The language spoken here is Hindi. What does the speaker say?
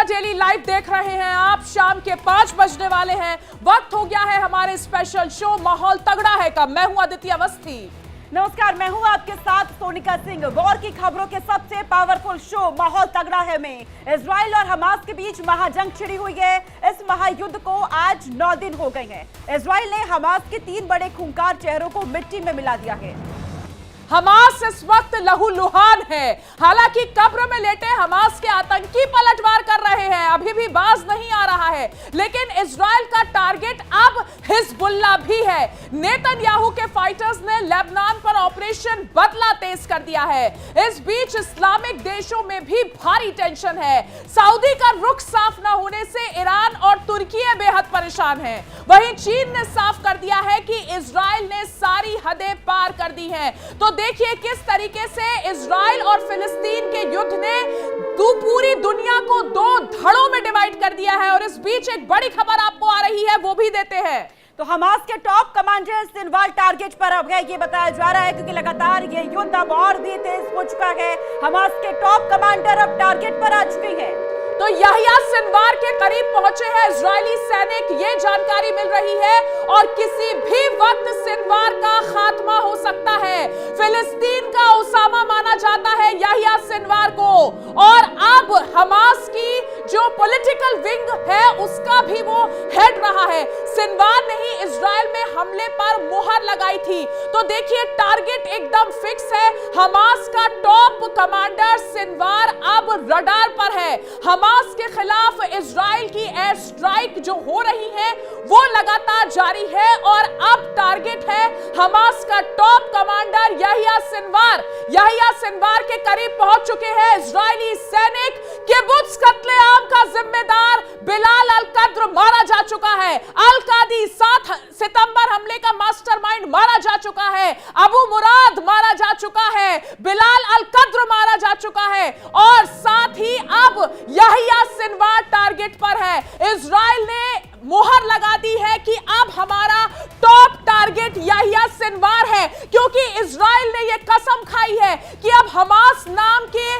डेली लाइव देख रहे हैं आप। शाम के 5 बजने वाले हैं। वक्त हो गया है हमारे स्पेशल शो माहौल तगड़ा है का। मैं हूं अदिति अवस्थी। नमस्कार, मैं हूं आपके साथ सोनिका सिंह। वॉर की खबरों के सबसे पावरफुल शो माहौल तगड़ा है में इजराइल और हमास के बीच महाजंग छिड़ी हुई है। इस महायुद्ध को आज 9 दिन हो गए हैं। इजराइल ने हमास के 3 बड़े खूंखार चेहरों को मिट्टी में मिला दिया है। हमास इस वक्त लहूलुहान है। हालांकि कब्र में लेटे हमास के आतंकी पलटवार कर रहे हैं, अभी भी बाज नहीं आ रहा है। लेकिन इजराइल का टारगेट अब हिजबुल्लाह भी है। नेतन्याहू के फाइटर्स ने लेबनान पर ऑपरेशन बदला तेज कर दिया है। इस बीच इस्लामिक देशों में भी भारी टेंशन है। सऊदी का रुख साफ न होने से ईरान और तुर्की बेहद परेशान है। वहीं चीन ने साफ कर दिया है कि इजराइल ने सारी हदें पार कर दी हैं। तो देखिए किस तरीके से इजराइल और फिलिस्तीन के युद्ध ने पूरी दुनिया को 2 धड़ों में डिवाइड कर दिया है। और इस बीच एक बड़ी खबर आपको आ रही है, वो भी देते हैं। तो हमास के टॉप कमांडर सिनवार टारगेट पर अब है, ये बताया जा रहा है, क्योंकि लगातार ये युद्ध अब और भी तेज हो चुका है। हमास के टॉप कमांडर अब टारगेट पर आ चुके हैं। तो याहिया सिनवार के करीब पहुंचे हैं इजरायली सैनिक, ये जानकारी मिल रही है। और किसी भी वक्त सिनवार का खात्मा हो सकता है। फिलिस्तीन का उसामा माना जाता है याहिया सिनवार को। और अब हमास की जो पॉलिटिकल विंग है उसका भी वो हेड रहा है। सिनवार ने ही इजराइल में हमले पर मुहर लगाई थी। तो देखिए टारगेट एकदम फिक्स है। हमास का टॉप कमांडर सिनवार अब रडार पर है। हमास के खिलाफ इजराइल की एयर स्ट्राइक जो हो रही है वो लगातार जारी है। और अब टारगेट है हमास का top commander Yahya Sinwar. Yahya Sinwar के करीब पहुंच चुके हैं इजरायली सैनिक। किबुत्ज कत्लेआम का जिम्मेदार बिलाल अल कद्र मारा जा चुका है। अल कादी 7 सितंबर हमले का मास्टरमाइंड मारा जा चुका है। अबू मुराद मारा जा चुका है। बिलाल अल कद्र मारा जा चुका है। और साथ ही अब याहिया सिनवार टारगेट पर है। इजराइल ने मोहर लगा दी है कि अब हमारा टॉप टारगेट याहिया सिनवार है, क्योंकि इजराइल ने यह कसम खाई है कि अब हमास नाम के